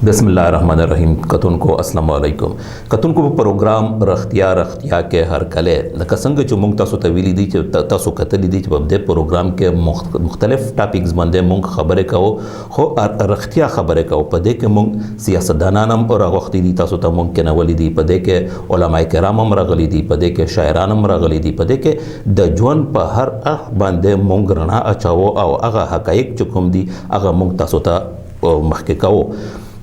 بسم اللہ الرحمن الرحیم. کتونکو السلام علیکم. کتونکو په پروګرام رختیا کې هر کله لکه څنګه چې موږ تاسو ته ویلي دي چې تاسو کتلی دي چې په دې پروګرام کې مختلف ټاپکس باندې موږ خبرې کوو، خو رختیا خبرې کوو. په دې کې موږ سیاستدانان هم راغوښتي دي، تاسو ته موږ کېنولي دي، په دې کې علماء کرام هم راغلي دي، په دې کې شاعران هم راغلي دي، په دې کې د ژوند په هر اړخ باندې موږ رڼا اچوو او هغه حقایق چې کوم دي هغه موږ تاسو ته مخکې کوو.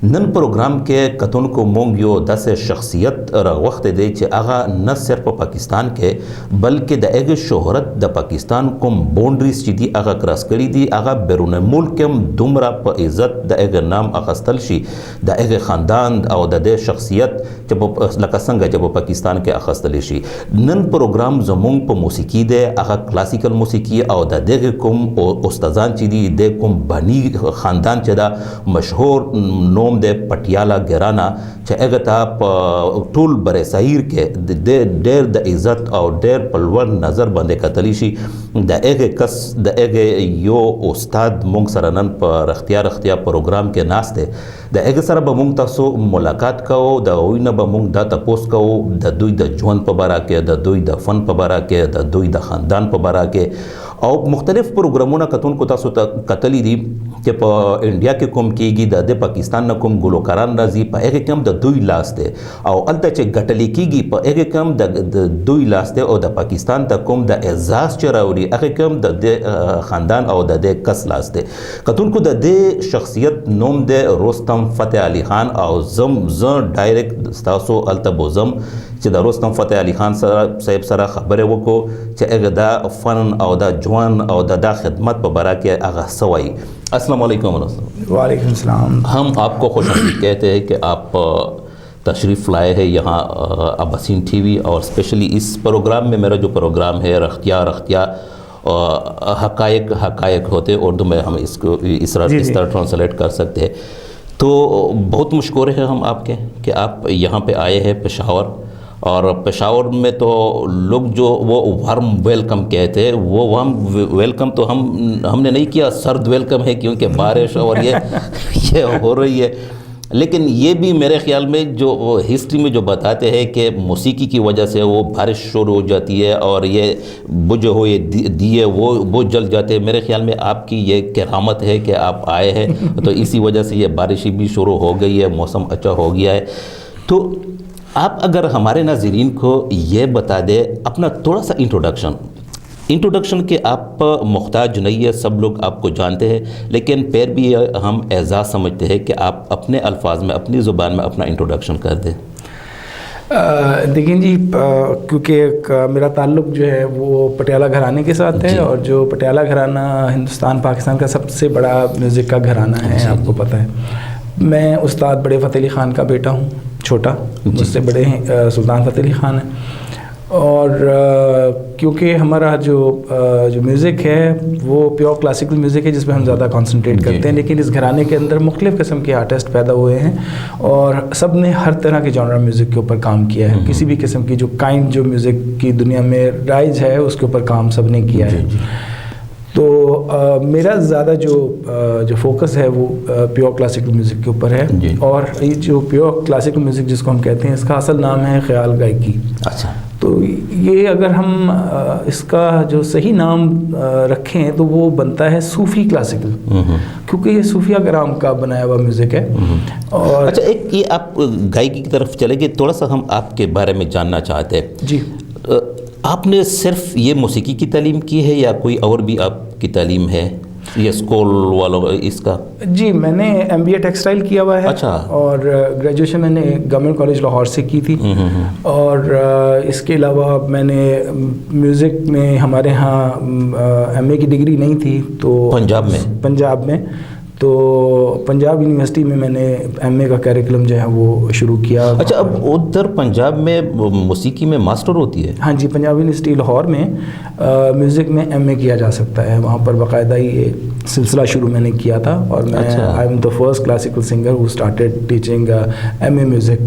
نن پروګرام کې کتونکو مونږ یو داسې شخصیت راغوښتی دی چې هغه نه صرف په پاکستان کې بلکې د هغې شهرت د پاکستان کوم بونډریز چې دي هغه کراس کړي دي، هغه بیرون ملک هم دومره په عزت د هغې نام اخیستل شي، د هغې خاندان او د دې شخصیت چې لکه څنګه چې په پاکستان کې اخیستلی شي. نن پروګرام زمونږ په موسیقي دی، هغه کلاسیکل موسیقي او د دغې کوم استادان چې دي د کوم بانی خاندان چې دا مشهور نوم د پټیالا ګرانا چې هغه ته په ټول بر صغیر کې د ډېر د عزت او ډېر په لوړ نظر باندې کتلی شي. د هغې کس د هغې یو استاد موږ سره نن په رختیا پروګرام کې ناست دی. د هغې سره به موږ تاسو ملاقات کوو، د هغوی نه به موږ دا تپوس کوو د دوی د ژوند په باره کې، د دوی د فن په باره کې، د دوی د خاندان په باره کې او مختلف پروګرامونه کتونکو تاسو ته کتلی دي چې په انډیا کې کوم کېږي، د پاکستان نه کوم ګلوکاران راځي، په هغې کې هم د دوی لاس دی او هلته چې ګټلې کېږي په هغې کې هم د دوی لاس دی او د پاکستان ته کوم د اعزاز چې راوړي هغې کې هم د دې خاندان او د دې کس لاس دی. کتونکو د دې شخصیت نوم دی رستم فتح علي خان او زه ډایرکټ ستاسو هلته بوځم چې د رستم فتح علي خان صاحب سره خبرې وکړو چې هغه دا فن او دا ژوند او دا خدمت په باره کې هغه څه وایي. السلام علیکم. وعلیکم السلام. ہم آپ کو خوش آمدید کہتے ہیں کہ آپ تشریف لائے ہیں یہاں اباسین ٹی وی اور اسپیشلی اس پروگرام میں. میرا جو پروگرام ہے رختیا حقائق ہوتے اردو میں ہم اس کو اس طرح ٹرانسلیٹ کر سکتے ہیں. تو بہت مشکور ہیں ہم آپ کے کہ آپ یہاں پہ آئے ہیں پشاور، اور پشاور میں تو لوگ جو وہ وارم ویلکم کہتے ہیں، وہ وارم ویلکم تو ہم نے نہیں کیا، سرد ویلکم ہے کیونکہ بارش اور یہ ہو رہی ہے. لیکن یہ بھی میرے خیال میں جو ہسٹری میں جو بتاتے ہیں کہ موسیقی کی وجہ سے وہ بارش شروع ہو جاتی ہے اور یہ بجھے ہوئے دیے وہ جل جاتے ہیں. میرے خیال میں آپ کی یہ کرامت ہے کہ آپ آئے ہیں تو اسی وجہ سے یہ بارشی بھی شروع ہو گئی ہے، موسم اچھا ہو گیا ہے. تو آپ اگر ہمارے ناظرین کو یہ بتا دیں اپنا تھوڑا سا انٹروڈکشن کہ آپ محتاج نہیں ہے، سب لوگ آپ کو جانتے ہیں، لیکن پھر بھی ہم اعزاز سمجھتے ہیں کہ آپ اپنے الفاظ میں اپنی زبان میں اپنا انٹروڈکشن کر دیں. دیکھیں جی، کیونکہ میرا تعلق جو ہے وہ پٹیالہ گھرانے کے ساتھ ہے، اور جو پٹیالہ گھرانہ ہندوستان پاکستان کا سب سے بڑا میوزک کا گھرانہ ہے، آپ کو پتہ ہے. میں استاد بڑے فتح علی خان کا بیٹا ہوں، چھوٹا، مجھ سے بڑے ہیں سلطان فتح علی خان ہیں. اور کیونکہ ہمارا جو میوزک ہے وہ پیور کلاسیکل میوزک ہے جس پہ ہم زیادہ کانسنٹریٹ کرتے ہیں، لیکن اس گھرانے کے اندر مختلف قسم کے آرٹسٹ پیدا ہوئے ہیں اور سب نے ہر طرح کے جانر میوزک کے اوپر کام کیا ہے. کسی بھی قسم کی جو میوزک کی دنیا میں رائج ہے اس کے اوپر کام سب نے کیا ہے. تو میرا زیادہ جو فوکس ہے وہ پیور کلاسیکل میوزک کے اوپر ہے. اور یہ جو پیور کلاسیکل میوزک جس کو ہم کہتے ہیں اس کا اصل نام ہے خیال گائکی. اچھا. تو یہ اگر ہم اس کا جو صحیح نام رکھیں تو وہ بنتا ہے صوفی کلاسیکل، کیونکہ یہ صوفیہ کرام کا بنایا ہوا میوزک ہے. اور اچھا، ایک یہ آپ گائکی کی طرف چلے گئے، تھوڑا سا ہم آپ کے بارے میں جاننا چاہتے ہیں. جی. آپ نے صرف یہ موسیقی کی تعلیم کی ہے یا کوئی اور بھی آپ کی تعلیم ہے یہ اسکول والوں اس کا؟ جی، میں نے MBA ٹیکسٹائل کیا ہوا ہے. اچھا. اور گریجویشن میں نے گورنمنٹ کالج لاہور سے کی تھی. اور اس کے علاوہ میں نے میوزک میں ہمارے ہاں MA کی ڈگری نہیں تھی تو پنجاب میں تو پنجاب یونیورسٹی میں میں نے MA کا کیریکولم جو ہے وہ شروع کیا. اچھا، اب ادھر پنجاب میں موسیقی میں ماسٹر ہوتی ہے؟ ہاں جی، پنجاب یونیورسٹی لاہور میں میوزک میں MA کیا جا سکتا ہے. وہاں پر باقاعدہ یہ سلسلہ شروع میں نے کیا تھا اور میں I am the first classical singer who started teaching MA music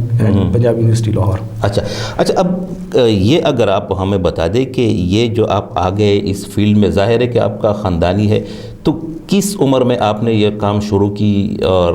Punjab university Lahore. اچھا، اب یہ اگر آپ ہمیں بتا دیں کہ یہ جو آپ آگے اس فیلڈ میں، ظاہر ہے کہ آپ کا خاندانی ہے، تو کس عمر میں آپ نے یہ کام شروع کی اور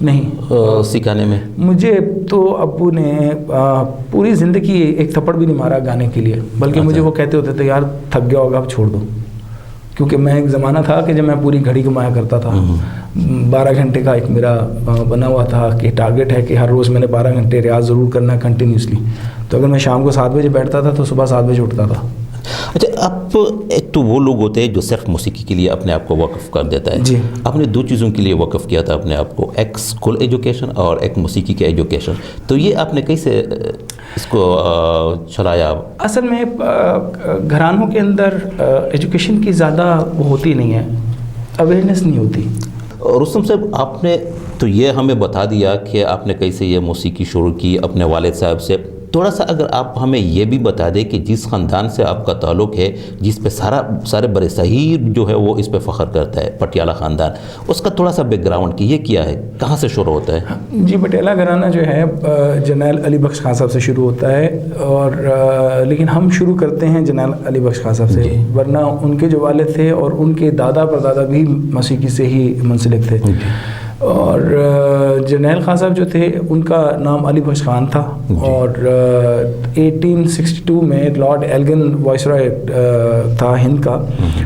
نہیں سکھانے میں؟ مجھے تو ابو نے پوری زندگی ایک تھپڑ بھی نہیں مارا گانے کے لیے، بلکہ مجھے وہ کہتے ہوتے تھے یار تھک گیا ہوگا اب چھوڑ دو، کیونکہ میں ایک زمانہ تھا کہ جب میں پوری گھڑی گھمایا کرتا تھا، 12 گھنٹے کا ایک میرا بنا ہوا تھا کہ ٹارگیٹ ہے کہ ہر روز میں نے 12 گھنٹے ریاض ضرور کرنا ہے کنٹینیوسلی. تو اگر میں شام کو 7 بجے بیٹھتا تھا تو صبح 7 بجے اٹھتا تھا. اچھا، آپ ایک تو وہ لوگ ہوتے ہیں جو صرف موسیقی کے لیے اپنے آپ کو وقف کر دیتا ہے. جی. آپ نے 2 چیزوں کے لیے وقف کیا تھا اپنے آپ کو، ایک اسکول ایجوکیشن اور ایک موسیقی کے ایجوکیشن. تو یہ آپ نے کیسے اس کو چلایا؟ اصل میں گھرانوں کے اندر ایجوکیشن کی زیادہ وہ ہوتی نہیں ہے، اویئرنیس نہیں ہوتی. رستم صاحب، آپ نے تو یہ ہمیں بتا دیا کہ آپ نے کیسے یہ موسیقی شروع کی اپنے والد صاحب سے. تھوڑا سا اگر آپ ہمیں یہ بھی بتا دیں کہ جس خاندان سے آپ کا تعلق ہے، جس پہ سارے بر صغیر جو ہے وہ اس پہ فخر کرتا ہے، پٹیالہ خاندان، اس کا تھوڑا سا بیک گراؤنڈ کہ یہ کیا ہے، کہاں سے شروع ہوتا ہے؟ جی، پٹیالہ گھرانہ جو ہے جرنیل علی بخش خان صاحب سے شروع ہوتا ہے، اور لیکن ہم شروع کرتے ہیں جرنیل علی بخش خان صاحب سے، ورنہ ان کے جو والد تھے اور ان کے دادا پردادا بھی موسیقی سے ہی منسلک تھے. اور جرنیل خان صاحب جو تھے ان کا نام علی بخش خان تھا، اور 1862 میں لارڈ ایلگن وائس رائے تھا ہند کا،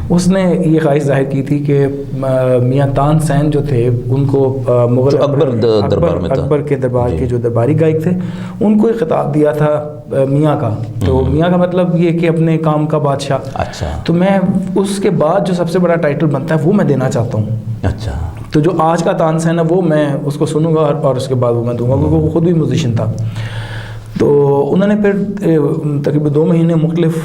اس نے یہ خواہش ظاہر کی تھی کہ میاں تان سین جو تھے ان کو مغل اکبر کے دربار کے جو درباری گائک تھے ان کو ایک خطاب دیا تھا میاں کا. تو میاں کا مطلب یہ کہ اپنے کام کا بادشاہ. اچھا. تو میں اس کے بعد جو سب سے بڑا ٹائٹل بنتا ہے وہ میں دینا چاہتا ہوں. اچھا. تو جو آج کا تانس ہے نا وہ میں اس کو سنوں گا اور اس کے بعد وہ میں دوں گا، کیونکہ وہ خود بھی میوزیشین تھا. تو انہوں نے پھر تقریباً 2 مہینے مختلف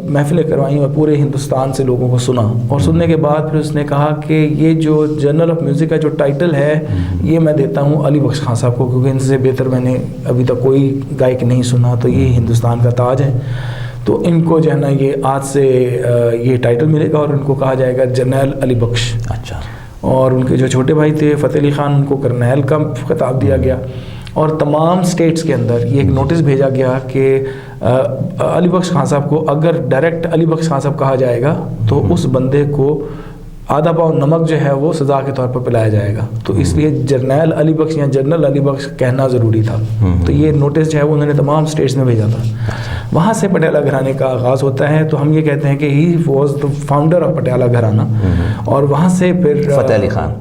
محفلیں کروائیں اور پورے ہندوستان سے لوگوں کو سنا، اور سننے کے بعد پھر اس نے کہا کہ یہ جو جرنل آف میوزک کا جو ٹائٹل ہے یہ میں دیتا ہوں علی بخش خان صاحب کو، کیونکہ ان سے بہتر میں نے ابھی تک کوئی گائک نہیں سنا، تو یہ ہندوستان کا تاج ہے. تو ان کو جو ہے نا یہ آج سے یہ ٹائٹل ملے گا اور ان کو کہا جائے گا جرنیل علی بخش. اچھا. اور ان کے جو چھوٹے بھائی تھے فتح علی خان، ان کو کرنیل کا خطاب دیا گیا، اور تمام سٹیٹس کے اندر یہ ایک نوٹس بھیجا گیا کہ علی بخش خان صاحب کو اگر ڈائریکٹ علی بخش خان صاحب کہا جائے گا تو اس بندے کو آدھا پاؤ نمک جو ہے وہ سزا کے طور پر پلایا جائے گا. تو اس لیے جرنیل علی بخش یا جنرل علی بخش کہنا ضروری تھا. تو یہ نوٹس جو ہے وہ انہوں نے تمام سٹیٹس میں بھیجا تھا. وہاں سے پٹیالہ گھرانے کا آغاز ہوتا ہے. تو ہم یہ کہتے ہیں کہ he was the founder of Patiala gharana. اور وہاں سے پھر فتح علی خان،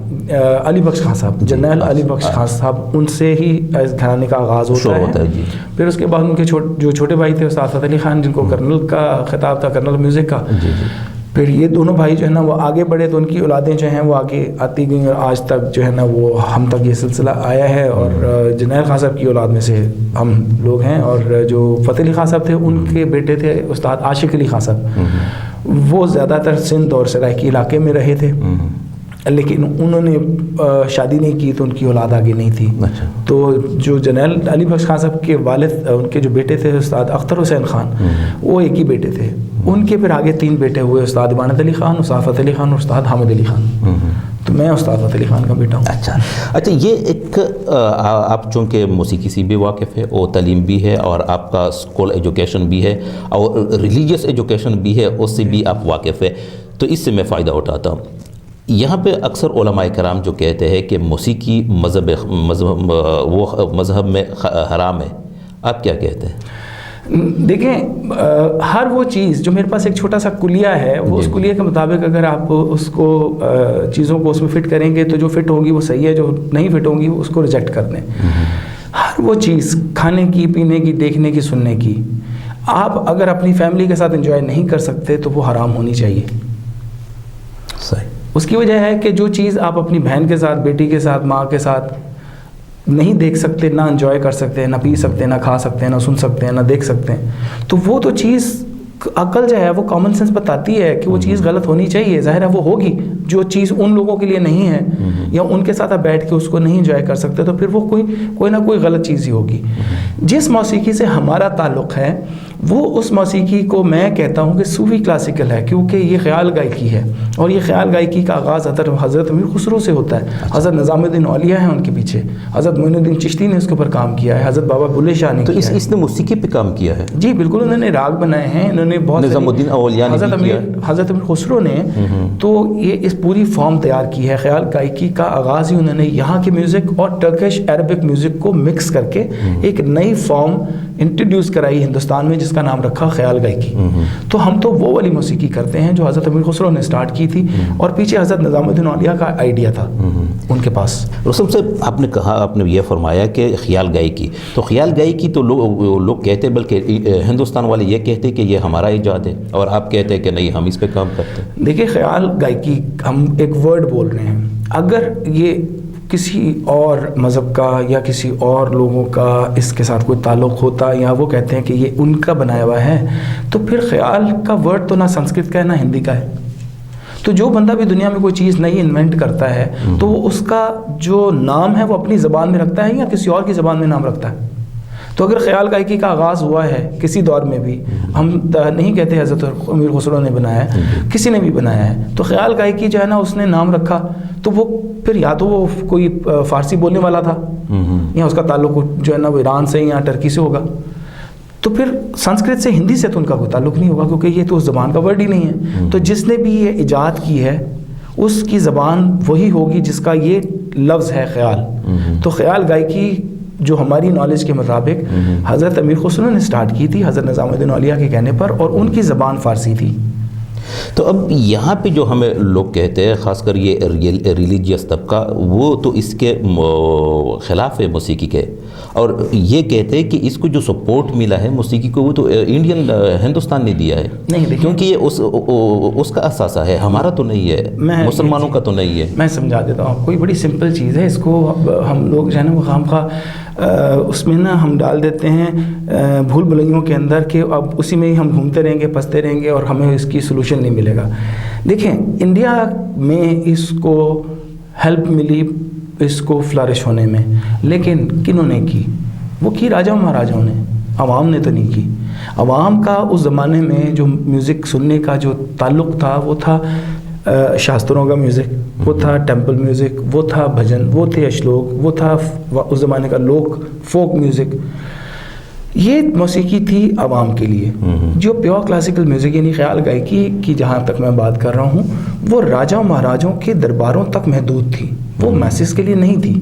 علی بخش خان صاحب، جنرل علی بخش خان صاحب، ان سے ہی اس گھرانے کا آغاز ہوتا ہے. پھر اس کے بعد ان کے جو چھوٹے بھائی تھے استاد فتح علی خان، جن کو کرنل کا خطاب تھا، کرنل میوزک کا. پھر یہ دونوں بھائی جو ہے نا وہ آگے بڑھے، تو ان کی اولادیں جو ہیں وہ آگے آتی گئیں، اور آج تک جو ہے نا وہ ہم تک یہ سلسلہ آیا ہے. اور جرنیل خان صاحب کی اولاد میں سے ہم لوگ ہیں. اور جو فتح علی خان صاحب تھے ان کے بیٹے تھے استاد عاشق علی خان صاحب. وہ زیادہ تر سندھ اور سرائکی علاقے میں رہے تھے، لیکن انہوں نے شادی نہیں کی تو ان کی اولاد آگے نہیں تھی. تو جو جنرل علی بخش خان صاحب کے والد، ان کے جو بیٹے تھے استاد اختر حسین خان، وہ ایک ہی بیٹے تھے. ان کے پھر آگے 3 بیٹے ہوئے، استاد امانت علی خان، استاد فتح علی خان اور استاد حامد علی خان. تو میں استاد فتح علی خان کا بیٹا ہوں. اچھا، یہ ایک آپ چونکہ موسیقی سے بھی واقف ہے اور تعلیم بھی ہے، اور آپ کا اسکول ایجوکیشن بھی ہے اور ریلیجیس ایجوکیشن بھی ہے، اس سے بھی آپ واقف ہے. تو اس سے میں فائدہ اٹھاتا ہوں. یہاں پہ اکثر علماء کرام جو کہتے ہیں کہ موسیقی مذہب میں حرام ہے، آپ کیا کہتے ہیں؟ دیکھیں، ہر وہ چیز جو میرے پاس ایک چھوٹا سا کلیہ ہے، وہ اس کلیہ کے مطابق اگر آپ اس کو چیزوں کو اس میں فٹ کریں گے تو جو فٹ ہوگی وہ صحیح ہے، جو نہیں فٹ ہوگی اس کو ریجیکٹ کر دیں. ہر وہ چیز کھانے کی، پینے کی، دیکھنے کی، سننے کی، آپ اگر اپنی فیملی کے ساتھ انجوائے نہیں کر سکتے تو وہ حرام ہونی چاہیے. صحیح. اس کی وجہ ہے کہ جو چیز آپ اپنی بہن کے ساتھ، بیٹی کے ساتھ، ماں کے ساتھ نہیں دیکھ سکتے، نہ انجوائے کر سکتے ہیں، نہ پی سکتے ہیں، نہ کھا سکتے ہیں، نہ سن سکتے ہیں، نہ دیکھ سکتے ہیں، تو وہ تو چیز عقل جو ہے وہ کامن سینس بتاتی ہے کہ وہ چیز غلط ہونی چاہیے. ظاہر ہے وہ ہوگی. جو چیز ان لوگوں کے لیے نہیں ہے یا ان کے ساتھ آپ بیٹھ کے اس کو نہیں انجوائے کر سکتے تو پھر وہ کوئی نہ کوئی غلط چیز ہی ہوگی. جس موسیقی سے ہمارا تعلق ہے وہ اس موسیقی کو میں کہتا ہوں کہ صوفی کلاسیکل ہے، کیونکہ یہ خیال گائکی ہے، اور یہ خیال گائکی کا آغاز حضرت امیر خسرو سے ہوتا ہے. حضرت نظام الدین اولیاء ہیں ان کے پیچھے، حضرت معین الدین چشتی نے اس کے اوپر کام کیا ہے، حضرت بابا بلے شاہ نے. تو اس نے موسیقی پہ کام کیا ہے؟ جی بالکل، انہوں نے راگ بنائے ہیں، انہوں نے بہت نظام الدین اولیاء نے حضرت امیر خسرو نے تو یہ اس پوری فارم تیار کی ہے. خیال گائکی کا آغاز ہی انہوں نے یہاں کے میوزک اور ٹرکش عربک میوزک کو مکس کر کے ایک نئی فارم انٹروڈیوس کرائی ہندوستان میں، جس کا نام رکھا خیال گائکی. تو ہم تو وہ والی موسیقی کرتے ہیں جو حضرت امیر خسرو نے سٹارٹ کی تھی، اور پیچھے حضرت نظام الدین اولیاء کا آئیڈیا تھا ان کے پاس. رستم صاحب، آپ نے کہا، آپ نے یہ فرمایا کہ خیال گائکی، تو خیال گائکی تو لوگ کہتے ہیں، بلکہ ہندوستان والے یہ کہتے ہیں کہ یہ ہمارا ایجاد ہے، اور آپ کہتے ہیں کہ نہیں، ہم اس پہ کام کرتے ہیں. دیکھیں، خیال گائکی ہم ایک ورڈ بول رہے ہیں، اگر یہ کسی اور مذہب کا یا کسی اور لوگوں کا اس کے ساتھ کوئی تعلق ہوتا، یا وہ کہتے ہیں کہ یہ ان کا بنایا ہوا ہے، تو پھر خیال کا ورڈ تو نہ سنسکرت کا ہے نہ ہندی کا ہے. تو جو بندہ بھی دنیا میں کوئی چیز نئی انوینٹ کرتا ہے تو وہ اس کا جو نام ہے وہ اپنی زبان میں رکھتا ہے یا کسی اور کی زبان میں نام رکھتا ہے. تو اگر خیال گائکی کا آغاز ہوا ہے کسی دور میں بھی، ہم نہیں کہتے حضرت امیر خسرو نے بنایا ہے، کسی نے بھی بنایا ہے، تو خیال گائکی جو ہے نا اس نے نام رکھا، تو وہ پھر یا تو وہ کوئی فارسی بولنے والا تھا، یا اس کا تعلق جو ہے نا وہ ایران سے یا ٹرکی سے ہوگا. تو پھر سنسکرت سے ہندی سے تو ان کا کوئی تعلق نہیں ہوگا، کیونکہ یہ تو اس زبان کا ورڈ ہی نہیں ہے. تو جس نے بھی یہ ایجاد کی ہے اس کی زبان وہی ہوگی جس کا یہ لفظ ہے خیال. تو خیال گائکی جو ہماری نالج کے مطابق حضرت امیر خسرو نے سٹارٹ کی تھی حضرت نظام الدین اولیاء کے کہنے پر، اور ان کی زبان فارسی تھی. تو اب یہاں پہ جو ہمیں لوگ کہتے ہیں، خاص کر یہ ریلیجیس طبقہ، وہ تو اس کے خلاف ہے موسیقی کے، اور یہ کہتے ہیں کہ اس کو جو سپورٹ ملا ہے موسیقی کو وہ تو انڈین ہندوستان نے دیا ہے. نہیں، کیونکہ یہ اس کا اثاثہ ہے، ہمارا تو نہیں ہے، مسلمانوں کا تو نہیں ہے. میں سمجھا دیتا ہوں، کوئی بڑی سمپل چیز ہے، اس کو ہم لوگ جو ہے نا وہ خام خواہ اس میں نا ہم ڈال دیتے ہیں بھول بھلائیوں کے اندر، کہ اب اسی میں ہی ہم گھومتے رہیں گے، پھنستے رہیں گے، اور ہمیں اس کی سلوشن نہیں ملے گا. دیکھیں، انڈیا میں اس کو ہیلپ ملی اس کو فلرش ہونے میں، لیکن کنہوں نے کی؟ وہ کی راجاؤں مہاراجاؤں نے، عوام نے تو نہیں کی. عوام کا اس زمانے میں جو میوزک سننے کا جو تعلق تھا وہ تھا شاستروں کا میوزک، وہ تھا ٹیمپل میوزک، وہ تھا بھجن، وہ تھے اشلوک، وہ تھا اس زمانے کا لوک فوک میوزک. یہ موسیقی تھی عوام کے لیے. جو پیور کلاسیکل میوزک یعنی خیال گائکی کی جہاں تک میں بات کر رہا ہوں، وہ راجاؤں مہاراجوں کے درباروں تک محدود تھی، وہ میسز کے لیے نہیں تھی.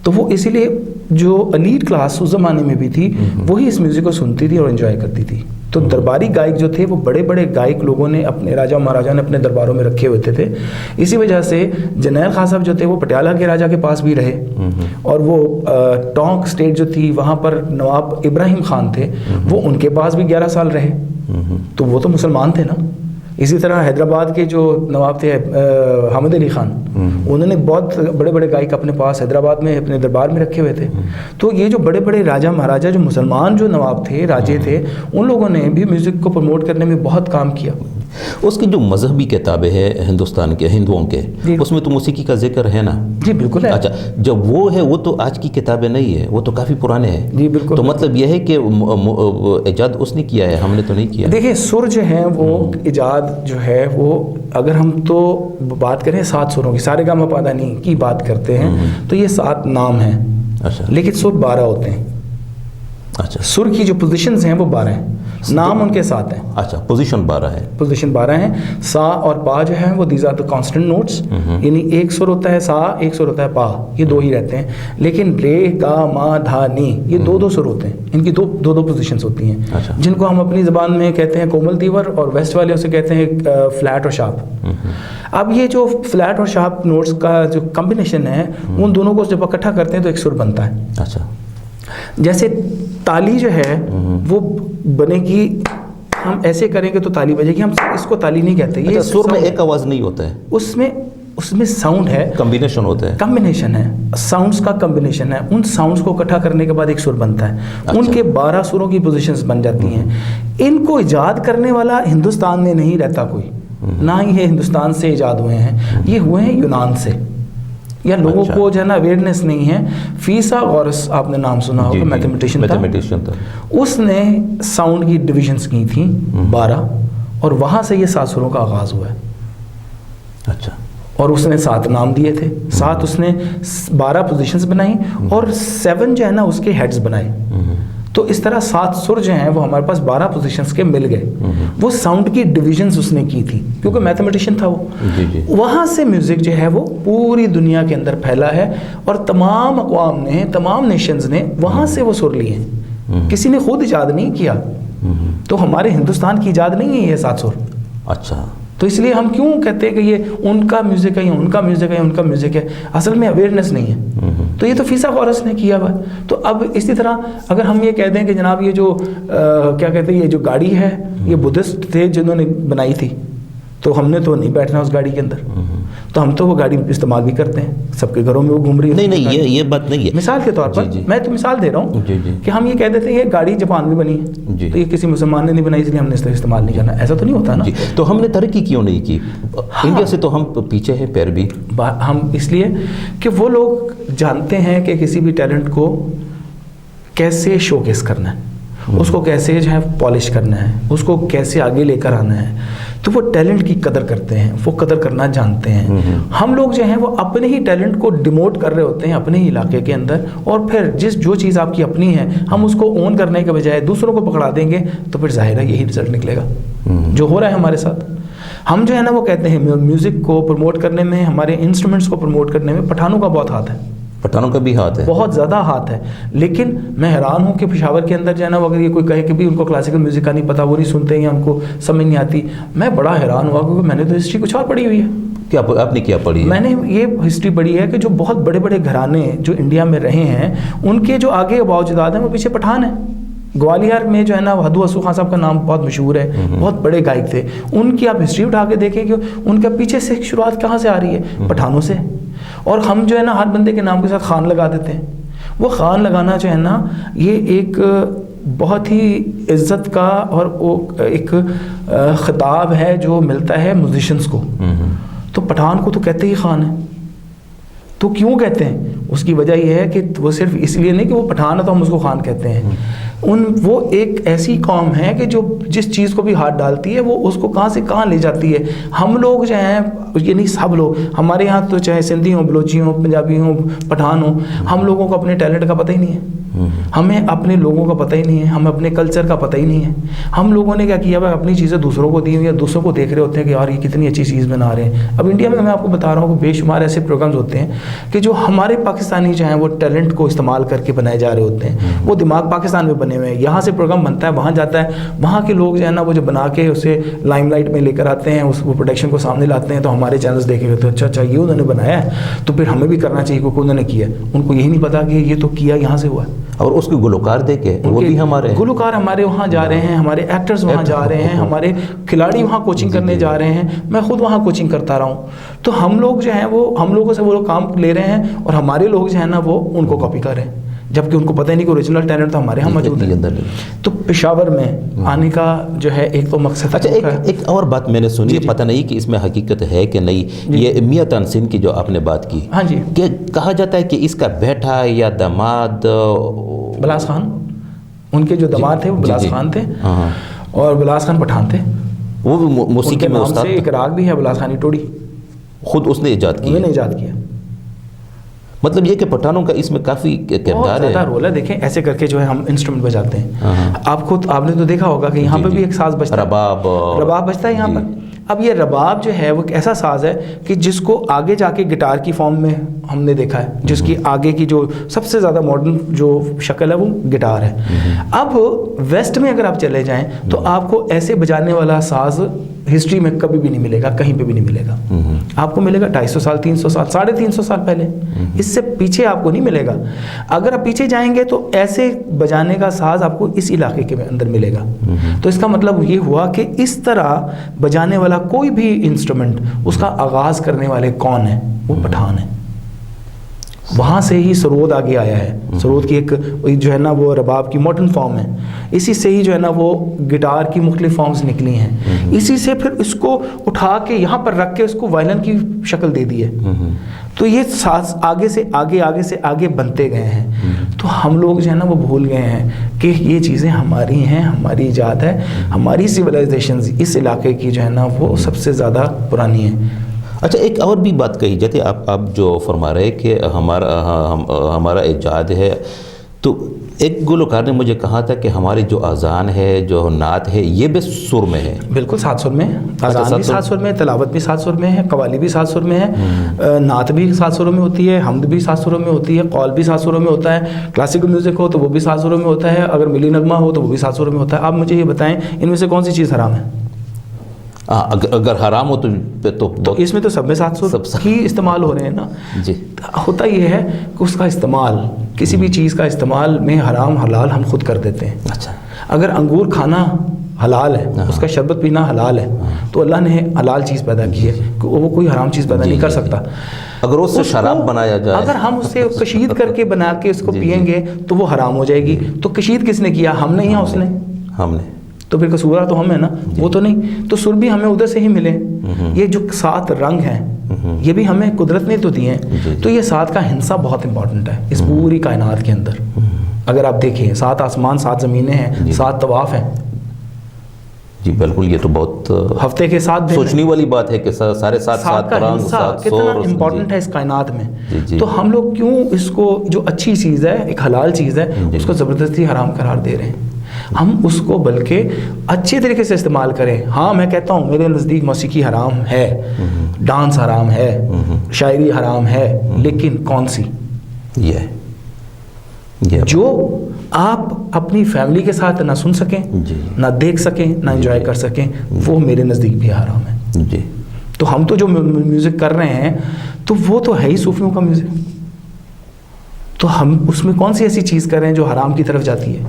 تو وہ اسی لیے جو ایلیٹ کلاس اس زمانے میں بھی تھی وہی اس میوزک کو سنتی تھی اور انجوائے کرتی تھی. تو درباری گائک جو تھے وہ بڑے بڑے گائک لوگوں نے اپنے راجا مہاراجا نے اپنے درباروں میں رکھے ہوتے تھے. اسی وجہ سے جرنیل خان صاحب جو تھے وہ پٹیالہ کے راجا کے پاس بھی رہے، اور وہ ٹونک اسٹیٹ جو تھی وہاں پر نواب ابراہیم خان تھے، وہ ان کے پاس بھی 11 سال رہے. تو وہ تو مسلمان تھے نا. اسی طرح حیدرآباد کے جو نواب تھے حامد علی خان، انہوں نے بہت بڑے بڑے گائک اپنے پاس حیدرآباد میں اپنے دربار میں رکھے ہوئے تھے. تو یہ جو بڑے بڑے راجا مہاراجا جو مسلمان جو نواب تھے، راجے تھے، ان لوگوں نے بھی میوزک کو پروموٹ کرنے میں بہت کام کیا. اس کی جو مذہبی کتابیں ہیں ہندوستان کے ہندوؤں کے، اس میں تو موسیقی کا ذکر ہے نا؟ جی بالکل ہے. اچھا، جب وہ ہے وہ تو آج کی کتابیں نہیں ہے، وہ تو کافی پرانے ہیں. جی بالکل. تو مطلب یہ ہے کہ ایجاد اس نے کیا ہے، ہم نے تو نہیں کیا. دیکھیں، سر جو ہیں وہ ایجاد جو ہے وہ اگر ہم تو بات کریں 7 سروں کی، سارے گاما پادھا نی کی بات کرتے ہیں تو یہ 7 نام ہیں. اچھا. لیکن سر 12 ہوتے ہیں. اچھا. سر کی جو پوزیشنز ہیں وہ 12 ہیں، نام ان کے 7 ہیں. اچھا، پوزیشن 12 ہے. پوزیشن 12 ہیں. سا اور پا جو ہیں وہ these are the constant notes, یعنی ایک سر ہوتا ہے سا، ایک سر ہوتا ہے پا، یہ 2 ہی رہتے ہیں. لیکن رے گا ما دھا نی یہ 2 سر ہوتے ہیں، ان کی 2 پوزیشنز ہوتی ہیں. اچھا. جن کو ہم اپنی زبان میں کہتے ہیں کومل تیور، اور ویسٹ والے اسے کہتے ہیں فلیٹ اور شارپ. اب یہ جو فلیٹ اور شارپ نوٹس کا جو کمبینیشن ہے، ان دونوں کو جب اکٹھا کرتے ہیں تو ایک سر بنتا ہے. اچھا. جیسے تالی جو ہے وہ بنے گی، ہم ایسے کریں گے تو تالی بجے گی، ہم اس کو تالی نہیں کہتے. یہ سر میں ایک آواز نہیں ہوتا ہے، اس میں ساؤنڈ ہے، کمبینیشن ہوتا ہے، کمبینیشن ہے، ساؤنڈز کا کمبینیشن ہے. ان ساؤنڈز کو اکٹھا کرنے کے بعد ایک سر بنتا ہے. ان کے 12 سروں کی پوزیشنز بن جاتی ہیں. ان کو ایجاد کرنے والا ہندوستان میں نہیں رہتا کوئی، نہ ہی یہ ہندوستان سے ایجاد ہوئے ہیں، یہ ہوئے ہیں یونان سے. یا لوگوں کو جو ہے نا اویئرنیس نہیں ہے. فیثاغورس آپ نے نام سنا ہوگا, میتھمیٹیشین تھا. اس نے ساؤنڈ کی ڈویژنس کی تھیں 12, اور وہاں سے یہ 7 سروں کا آغاز ہوا ہے. اچھا. اور اس نے 7 نام دیے تھے, 7 اس نے 12 پوزیشنز بنائی, اور 7 جو ہے نا اس کے ہیڈز بنائے. تو اس طرح 7 سر جو ہیں وہ ہمارے پاس 12 پوزیشنز کے مل گئے. وہ ساؤنڈ کی ڈویژنز اس نے کی تھی کیونکہ میتھمیٹیشین تھا وہ. وہاں سے میوزک جو ہے وہ پوری دنیا کے اندر پھیلا ہے, اور تمام اقوام نے, تمام نیشنز نے وہاں سے وہ سر لیے ہیں. کسی نے خود ایجاد نہیں کیا, تو ہمارے ہندوستان کی ایجاد نہیں ہے یہ 7 سر. اچھا. تو اس لیے ہم کیوں کہتے ہیں کہ یہ ان کا میوزک ہے, یا ان کا میوزک ہے, ان کا میوزک ہے. اصل میں اویئرنیس نہیں ہے. تو یہ تو فیثاغورس نے کیا ہوا. تو اب اسی طرح اگر ہم یہ کہہ دیں کہ جناب یہ جو کیا کہتے ہیں, یہ جو گاڑی ہے یہ بدھسٹ تھے جنہوں نے بنائی تھی, تو ہم نے تو نہیں بیٹھنا اس گاڑی کے اندر. تو ہم تو وہ گاڑی استعمال بھی کرتے ہیں, سب کے گھروں میں وہ گھوم رہی ہے. نہیں یہ بات نہیں ہے. مثال کے طور پر میں تو مثال دے رہا ہوں کہ ہم یہ کہہ دیتے ہیں یہ گاڑی جاپان میں بنی ہے, تو یہ کسی مسلمان نے نہیں بنائی اس لیے ہم نے اس طرح استعمال نہیں کرنا. ایسا تو نہیں ہوتا نا. تو ہم نے ترقی کیوں نہیں کی؟ انڈیا سے تو ہم پیچھے ہیں پیر بھی. ہم اس لیے کہ وہ لوگ جانتے ہیں کہ کسی بھی ٹیلنٹ کو کیسے شو کیس کرنا ہے, اس کو کیسے جو ہے پالش کرنا ہے, اس کو کیسے آگے لے کر آنا ہے. تو وہ ٹیلنٹ کی قدر کرتے ہیں, وہ قدر کرنا جانتے ہیں. ہم لوگ جو ہیں وہ اپنے ہی ٹیلنٹ کو ڈیموٹ کر رہے ہوتے ہیں اپنے ہی علاقے کے اندر, اور پھر جو چیز آپ کی اپنی ہے ہم اس کو اون کرنے کے بجائے دوسروں کو پکڑا دیں گے, تو پھر ظاہر ہے یہی رزلٹ نکلے گا جو ہو رہا ہے ہمارے ساتھ. ہم جو ہے نا وہ کہتے ہیں میوزک کو پروموٹ کرنے میں, ہمارے انسٹرومنٹس کو پروموٹ کرنے میں پٹھانوں کا بہت ہاتھ ہے. پٹھانوں کا بھی ہاتھ ہے, بہت زیادہ ہاتھ ہے. لیکن میں حیران ہوں کہ پشاور کے اندر جو ہے نا اگر یہ کوئی کہے کہ بھی ان کو کلاسیکل میوزک کا نہیں پتا, وہ نہیں سنتے یا ان کو سمجھ نہیں آتی, میں بڑا حیران ہوا کیونکہ میں نے تو ہسٹری کچھ اور پڑھی ہوئی ہے. کیا آپ نے کیا پڑھی ہے؟ میں نے یہ ہسٹری پڑھی ہے کہ جو بہت بڑے بڑے گھرانے جو انڈیا میں رہے ہیں ان کے جو آگے باوجداد ہیں وہ پیچھے پٹھان ہیں. گوالیار میں جو ہے نا ہدو اسو خان صاحب کا نام بہت مشہور ہے, بہت بڑے گائک تھے. ان کی آپ ہسٹری اٹھا کے دیکھیں کہ ان کا پیچھے سے شروعات کہاں سے آ رہی ہے, پٹھانوں سے. اور ہم جو ہے نا ہر بندے کے نام کے ساتھ خان لگا دیتے ہیں. وہ خان لگانا جو ہے نا یہ ایک بہت ہی عزت کا اور وہ ایک خطاب ہے جو ملتا ہے میوزیشنس کو. تو پٹھان کو تو کہتے ہی خان ہے. تو کیوں کہتے ہیں؟ اس کی وجہ یہ ہے کہ وہ صرف اس لیے نہیں کہ وہ پٹھان ہے تو ہم اس کو خان کہتے ہیں. وہ ایک ایسی قوم ہے کہ جو جس چیز کو بھی ہاتھ ڈالتی ہے وہ اس کو کہاں سے کہاں لے جاتی ہے. ہم لوگ جو ہیں یہ نہیں, سب لوگ ہمارے یہاں تو چاہے سندھی ہوں, بلوچی ہوں, پنجابی ہوں, پٹھان ہوں, ہم لوگوں کو اپنے ٹیلنٹ کا پتہ ہی نہیں ہے. ہمیں اپنے لوگوں کا پتہ ہی نہیں ہے, ہمیں اپنے کلچر کا پتہ ہی نہیں ہے. ہم لوگوں نے کیا کیا ہوا, اپنی چیزیں دوسروں کو دی ہوئی, یا دوسروں کو دیکھ رہے ہوتے ہیں کہ یار یہ کتنی اچھی چیز بنا رہے ہیں. اب انڈیا میں آپ کو بتا رہا ہوں کہ بے شمار ایسے پروگرامز ہوتے ہیں کہ جو ہمارے پاکستانی جو ہیں وہ ٹیلنٹ کو استعمال کر کے بنائے جا رہے ہوتے ہیں. وہ دماغ پاکستان میں بنے ہوئے ہیں, یہاں سے پروگرام بنتا ہے, وہاں جاتا ہے, وہاں کے لوگ جو ہے نا وہ جو بنا کے اسے لائم لائٹ میں لے کر آتے ہیں, اس وہ پروڈکشن کو سامنے لاتے ہیں, تو ہمارے چینلز دیکھے ہوتے ہیں اچھا یہ انہوں نے بنایا ہے تو پھر ہمیں بھی کرنا چاہیے کیونکہ انہوں نے کیا. ان کو یہی نہیں پتا کہ یہ تو کیا یہاں سے ہوا ہے. اور اس کے گلوکار دیکھے وہ بھی ہمارے گلوکار ہمارے وہاں جا رہے ہیں, ہمارے ایکٹرز وہاں جا رہے ہیں, ہمارے کھلاڑی وہاں کوچنگ کرنے جا رہے ہیں. میں خود وہاں کوچنگ کرتا رہا ہوں. تو ہم لوگ جو ہیں وہ ہم لوگوں سے وہ لوگ کام لے رہے ہیں, اور ہمارے لوگ جو ہیں نا وہ ان کو کاپی کر رہے ہیں, جبکہ ان کو پتہ ہی نہیں کہ اوریجنل ٹیلنٹ تو ہمارے یہاں موجود ہے. تو پشاور میں آنے کا جو ہے ایک تو مقصد. اچھا ایک اور بات میں نے سنی, پتہ نہیں کہ اس میں حقیقت ہے کہ نہیں, یہ میاں تانسین کی جو آپ نے بات کی, ہاں جی, کہ کہا جاتا ہے کہ اس کا بیٹا یا داماد بلاس خان, ان کے جو داماد تھے وہ بلاس خان تھے, اور بلاس خان پٹھان تھے. وہ موسیقی میں استاد, ایک راگ بھی ہے بلاس خانی ٹوڑی, خود اس نے ایجاد کی. انہوں نے ایجاد کیا. مطلب یہ کہ پٹھانوں کا اس میں کافی کردار ہے, زیادہ رول ہے. دیکھیں ایسے کر کے جو ہے ہم انسٹرومنٹ بجاتے ہیں. آپ نے تو دیکھا ہوگا کہ یہاں پہ بھی ایک ساز بجتا ہے, رباب بجتا ہے یہاں پر. اب یہ رباب جو ہے وہ ایک ایسا ساز ہے کہ جس کو آگے جا کے گٹار کی فارم میں ہم نے دیکھا ہے, جس کی آگے کی جو سب سے زیادہ ماڈرن جو شکل ہے وہ گٹار ہے. اب ویسٹ میں اگر آپ چلے جائیں تو آپ کو ایسے بجانے والا ساز ہسٹری میں کبھی بھی نہیں ملے گا, کہیں پہ بھی نہیں ملے گا. آپ کو ملے گا 250 سال 300 سال 350 سال پہلے, اس سے پیچھے آپ کو نہیں ملے گا. اگر آپ پیچھے جائیں گے تو ایسے بجانے کا ساز آپ کو اس علاقے کے اندر ملے گا. تو اس کا مطلب یہ ہوا کہ اس طرح بجانے والا کوئی بھی انسٹرومنٹ اس کا آغاز کرنے والے کون ہیں, وہ پٹھان ہیں. وہاں سے ہی سرود آگے آیا ہے. سرود کی ایک جو ہے نا وہ رباب کی ماڈرن فارم ہے, اسی سے ہی جو ہے نا وہ گٹار کی مختلف فارمز نکلی ہیں, اسی سے پھر اس کو اٹھا کے یہاں پر رکھ کے اس کو وائلن کی شکل دے دی ہے. تو یہ ساز آگے سے آگے بنتے گئے ہیں. تو ہم لوگ جو ہے نا وہ بھول گئے ہیں کہ یہ چیزیں ہماری ہیں, ہماری ایجاد ہے, ہماری سویلائزیشن اس علاقے کی جو ہے نا وہ سب سے زیادہ پرانی ہے. اچھا, ایک اور بھی بات کہی جاتی ہے, آپ جو فرما رہے کہ ہمارا ایجاد ہے, تو ایک گلوکار نے مجھے کہا تھا کہ ہماری جو اذان ہے, جو نعت ہے, یہ بھی سر میں ہے. بالکل 7 سر میں, اذان بھی 7 سر میں, تلاوت بھی 7 سر میں ہے, قوالی بھی 7 سر میں ہے, نعت بھی 7 سروں میں ہوتی ہے, حمد بھی 7 سروں میں ہوتی ہے, قول بھی 7 سروں میں ہوتا ہے, کلاسیکل میوزک ہو تو وہ بھی 7 سروں میں ہوتا ہے, اگر ملی نغمہ ہو تو وہ بھی 7 سروں میں ہوتا ہے. آپ مجھے یہ بتائیں ان میں سے کون سی چیز حرام ہے؟ اگر حرام ہو تو اس میں تو سب میں 7 سر ہی استعمال ہو رہے ہیں نا. جی, ہوتا یہ ہے کہ اس کا استعمال, کسی بھی چیز کا استعمال میں حرام حلال ہم خود کر دیتے ہیں. اچھا, اگر انگور کھانا حلال ہے, اس کا شربت پینا حلال ہے, تو اللہ نے حلال چیز پیدا کی ہے, کہ وہ کوئی حرام چیز پیدا نہیں کر سکتا. اگر اس سے شراب بنایا جائے, اگر ہم اسے کشید کر کے بنا کے اس کو پیئیں گے تو وہ حرام ہو جائے گی. تو کشید کس نے کیا؟ ہم نے یا اس نے؟ ہم نے. تو پھر قصورہ تو ہم ہے نا, وہ تو نہیں. تو سر بھی ہمیں ادھر سے ہی ملے. یہ جو 7 رنگ ہیں یہ بھی ہمیں قدرت نے تو دیے ہیں. تو یہ 7 کا ہندسہ بہت امپورٹنٹ ہے اس پوری کائنات کے اندر. اگر آپ دیکھیں 7 آسمان 7 زمینیں ہیں, 7 طواف ہیں. جی بالکل, یہ تو بہت ہفتے کے 7 دن سوچنے والی بات ہے کہ سارے 7 کا ہندسہ کتنا امپورٹنٹ ہے اس کائنات میں. تو ہم لوگ کیوں اس کو, جو اچھی چیز ہے, ایک حلال چیز ہے, اس کو زبردستی حرام قرار دے رہے ہیں؟ ہم اس کو بلکہ اچھے طریقے سے استعمال کریں. ہاں میں کہتا ہوں میرے نزدیک موسیقی حرام ہے, ڈانس حرام ہے, شاعری حرام ہے, لیکن کون سی؟ جو آپ اپنی فیملی کے ساتھ نہ سن سکیں, نہ دیکھ سکیں, نہ انجوائے کر سکیں, وہ میرے نزدیک بھی حرام ہے. تو ہم تو جو میوزک کر رہے ہیں تو وہ تو ہے ہی صوفیوں کا میوزک. تو ہم اس میں کون سی ایسی چیز کر رہے ہیں جو حرام کی طرف جاتی ہے؟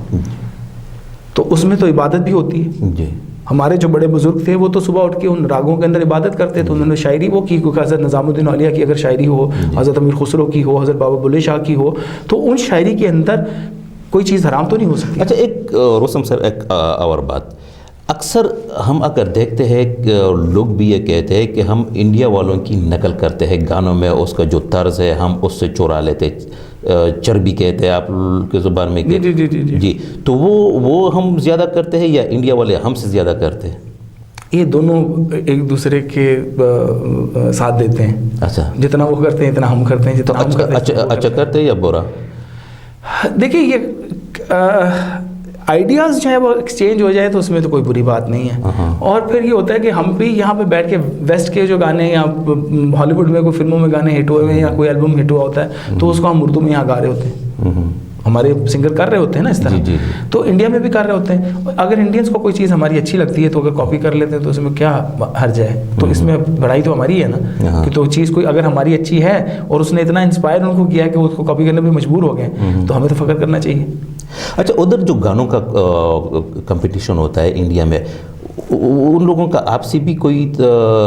تو اس میں تو عبادت بھی ہوتی ہے. ہمارے جو بڑے بزرگ تھے وہ تو صبح اٹھ کے ان راگوں کے اندر عبادت کرتے تھے. انہوں نے شاعری وہ کی, کیونکہ حضرت نظام الدین اولیاء کی اگر شاعری ہو, حضرت امیر خسرو کی ہو, حضرت بابا بلے شاہ کی ہو, تو ان شاعری کے اندر کوئی چیز حرام تو نہیں ہو سکتی. اچھا, ایک روستم صاحب, ایک اور بات, اکثر ہم اگر دیکھتے ہیں لوگ بھی یہ کہتے ہیں کہ ہم انڈیا والوں کی نقل کرتے ہیں گانوں میں, اس کا جو طرز ہے ہم اس سے چورا لیتے. چربی کہتے ہیں آپ کے زبان میں. جی, تو وہ ہم زیادہ کرتے ہیں یا انڈیا والے ہم سے زیادہ کرتے ہیں؟ یہ دونوں ایک دوسرے کے ساتھ دیتے ہیں. اچھا, جتنا وہ کرتے ہیں اتنا ہم کرتے ہیں. جتنا اچھا کرتے ہیں یا برا؟ دیکھیے یہ آئیڈیاز جو ہے وہ ایکسچینج ہو جائے تو اس میں تو کوئی بری بات نہیں ہے. اور پھر یہ ہوتا ہے کہ ہم بھی یہاں پہ بیٹھ کے ویسٹ کے جو گانے یا ہالی ووڈ میں کوئی فلموں میں گانے ہٹ ہوئے ہیں یا کوئی البم ہٹ ہوا ہوتا ہے تو اس کو ہم اردو میں یہاں گا رہے ہوتے ہیں. ہمارے سنگر کر رہے ہوتے ہیں نا اس طرح. تو انڈیا میں بھی کر رہے ہوتے ہیں. اگر انڈینس کو کوئی چیز ہماری اچھی لگتی ہے تو اگر کاپی کر لیتے ہیں تو اس میں کیا حرج ہے؟ تو اس میں بڑائی تو ہماری ہے نا, کہ تو چیز کوئی اگر ہماری اچھی ہے اور اس نے اتنا انسپائر ان کو کیا کہ وہ اس کو کاپی کرنے پہ مجبور ہو گئے, تو ہمیں تو فخر کرنا چاہیے. اچھا, ادھر جو گانوں کا کمپٹیشن ہوتا ہے انڈیا میں, ان لوگوں کا آپسی بھی کوئی